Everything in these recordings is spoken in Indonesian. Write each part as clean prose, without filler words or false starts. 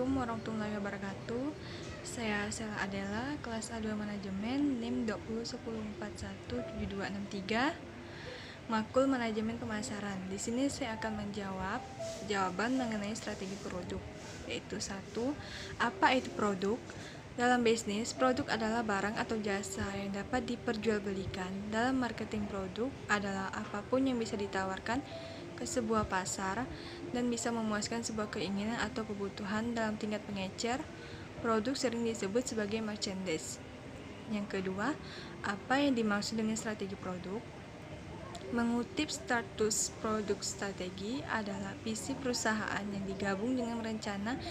Assalamualaikum warahmatullahi wabarakatuh. Saya Sela Adela, kelas A2 Manajemen, NIM 2010417263, Makul Manajemen Pemasaran. Di sini saya akan menjawab jawaban mengenai strategi produk, yaitu 1. Apa itu produk? Dalam bisnis, produk adalah barang atau jasa yang dapat diperjualbelikan. Dalam marketing, produk adalah apapun yang bisa ditawarkan ke sebuah pasar dan bisa memuaskan sebuah keinginan atau kebutuhan dalam tingkat pengecer. Produk sering disebut sebagai merchandise. Yang kedua, apa yang dimaksud dengan strategi produk? Mengutip status produk strategi adalah visi perusahaan yang digabung dengan rencana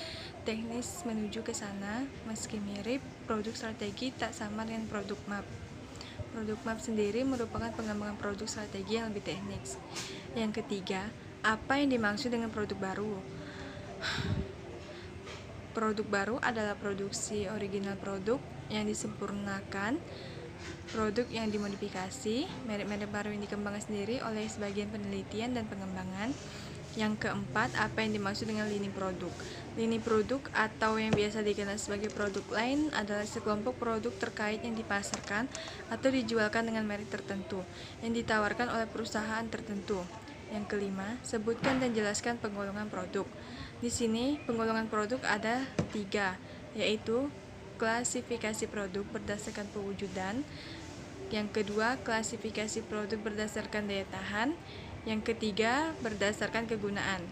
teknis menuju ke sana. Meski mirip, produk strategi tak sama dengan produk map. Produk map sendiri merupakan pengembangan produk strategi yang lebih teknis. Yang ketiga, apa yang dimaksud dengan produk baru? Produk baru adalah produksi original produk yang disempurnakan, produk yang dimodifikasi, merek-merek baru yang dikembangkan sendiri oleh sebagian penelitian dan pengembangan. Yang keempat, apa yang dimaksud dengan lini produk? Lini produk atau yang biasa dikenal sebagai produk line adalah sekelompok produk terkait yang dipasarkan atau dijualkan dengan merek tertentu yang ditawarkan oleh perusahaan tertentu. Yang kelima, sebutkan dan jelaskan penggolongan produk. Di sini penggolongan produk ada 3, yaitu klasifikasi produk berdasarkan pewujudan. Yang kedua, klasifikasi produk berdasarkan daya tahan. Yang ketiga, berdasarkan kegunaan.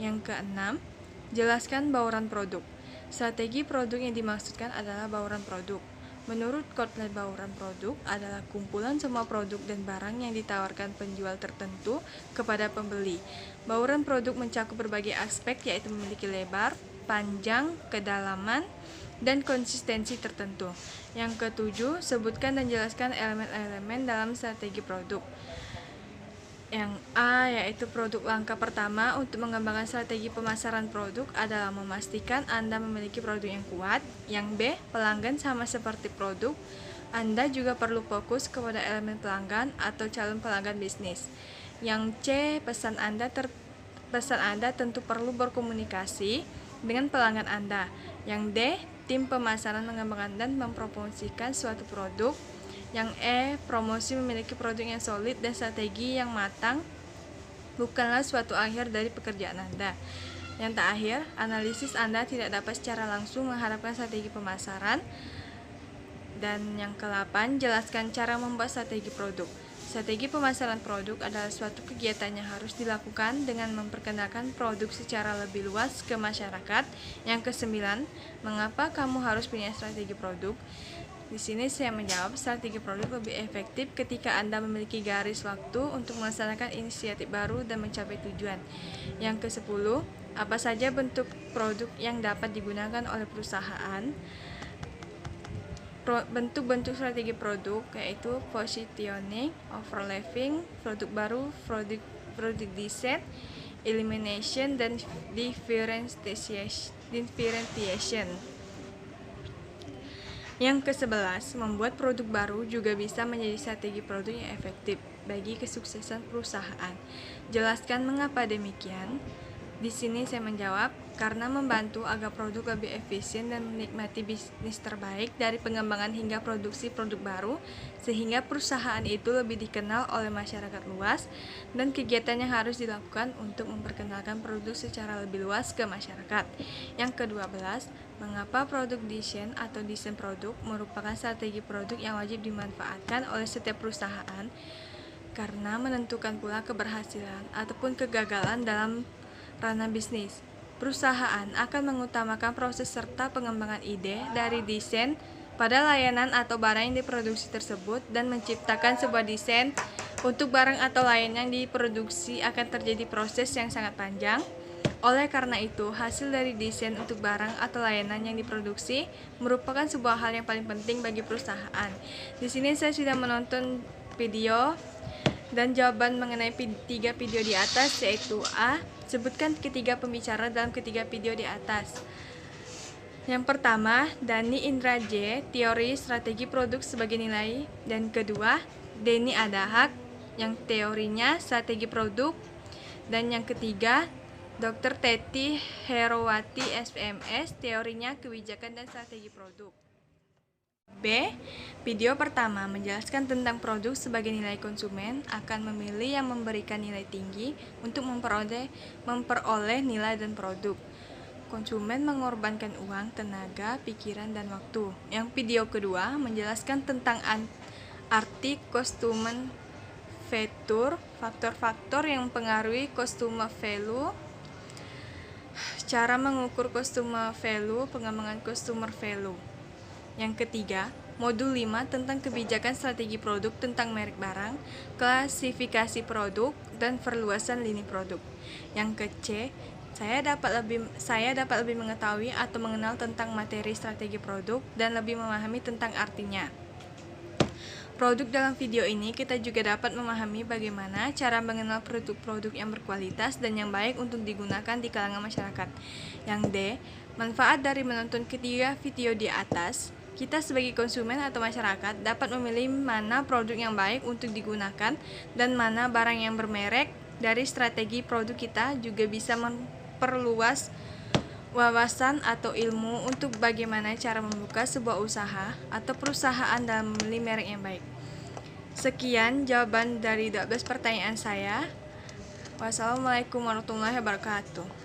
Yang keenam, jelaskan bauran produk. Strategi produk yang dimaksudkan adalah bauran produk. Menurut Kotler, bauran produk adalah kumpulan semua produk dan barang yang ditawarkan penjual tertentu kepada pembeli. Bauran produk mencakup berbagai aspek, yaitu memiliki lebar, panjang, kedalaman, dan konsistensi tertentu. Yang ketujuh, sebutkan dan jelaskan elemen-elemen dalam strategi produk. Yang A, yaitu produk langkah pertama untuk mengembangkan strategi pemasaran produk adalah memastikan Anda memiliki produk yang kuat. Yang B, pelanggan sama seperti produk. Anda juga perlu fokus kepada elemen pelanggan atau calon pelanggan bisnis. Yang C, pesan Anda tentu perlu berkomunikasi dengan pelanggan Anda. Yang D, tim pemasaran mengembangkan dan mempromosikan suatu produk. Yang E, promosi memiliki produk yang solid dan strategi yang matang bukanlah suatu akhir dari pekerjaan Anda. Yang terakhir, analisis Anda tidak dapat secara langsung mengharapkan strategi pemasaran. Dan yang ke-8, jelaskan cara membuat strategi produk. Strategi pemasaran produk adalah suatu kegiatan yang harus dilakukan dengan memperkenalkan produk secara lebih luas ke masyarakat. Yang ke-9, mengapa kamu harus punya strategi produk? Di sini saya menjawab, strategi produk lebih efektif ketika Anda memiliki garis waktu untuk melaksanakan inisiatif baru dan mencapai tujuan. Yang ke-10, apa saja bentuk produk yang dapat digunakan oleh perusahaan? Bentuk-bentuk strategi produk yaitu positioning, overlapping, produk baru, produk design, elimination, dan differentiation. Yang ke-11, membuat produk baru juga bisa menjadi strategi produk yang efektif bagi kesuksesan perusahaan. Jelaskan mengapa demikian. Di sini saya menjawab, karena membantu agar produk lebih efisien dan menikmati bisnis terbaik dari pengembangan hingga produksi produk baru, sehingga perusahaan itu lebih dikenal oleh masyarakat luas, dan kegiatannya harus dilakukan untuk memperkenalkan produk secara lebih luas ke masyarakat. Yang ke-12, mengapa produk design atau desain produk merupakan strategi produk yang wajib dimanfaatkan oleh setiap perusahaan, karena menentukan pula keberhasilan ataupun kegagalan dalam ranah bisnis. Perusahaan akan mengutamakan proses serta pengembangan ide dari desain pada layanan atau barang yang diproduksi tersebut, dan menciptakan sebuah desain untuk barang atau layanan yang diproduksi akan terjadi proses yang sangat panjang. Oleh karena itu, hasil dari desain untuk barang atau layanan yang diproduksi merupakan sebuah hal yang paling penting bagi perusahaan. Di sini saya sudah menonton video dan jawaban mengenai 3 video di atas, yaitu A, sebutkan ketiga pembicara dalam ketiga video di atas. Yang pertama, Dani Indra J, teori strategi produk sebagai nilai. Dan kedua, Denny Adahak, yang teorinya strategi produk. Dan yang ketiga, Dr. Teti Herowati SPMS, Teorinya Kebijakan dan Strategi Produk. B. Video pertama menjelaskan tentang produk sebagai nilai konsumen akan memilih yang memberikan nilai tinggi untuk memperoleh nilai dan produk. Konsumen mengorbankan uang, tenaga, pikiran, dan waktu. Yang video kedua menjelaskan tentang arti customer value, faktor-faktor yang mempengaruhi customer value, cara mengukur customer value, pengembangan customer value. Yang ketiga, modul 5 tentang kebijakan strategi produk tentang merek barang, klasifikasi produk, dan perluasan lini produk. Yang ke-C, saya dapat lebih mengetahui atau mengenal tentang materi strategi produk dan lebih memahami tentang artinya. Produk dalam video ini kita juga dapat memahami bagaimana cara mengenal produk-produk yang berkualitas dan yang baik untuk digunakan di kalangan masyarakat. Yang D, manfaat dari menonton ketiga video di atas. Kita sebagai konsumen atau masyarakat dapat memilih mana produk yang baik untuk digunakan dan mana barang yang bermerek. Dari strategi produk kita juga bisa memperluas wawasan atau ilmu untuk bagaimana cara membuka sebuah usaha atau perusahaan dalam memilih merek yang baik. Sekian jawaban dari 12 pertanyaan saya. Wassalamualaikum warahmatullahi wabarakatuh.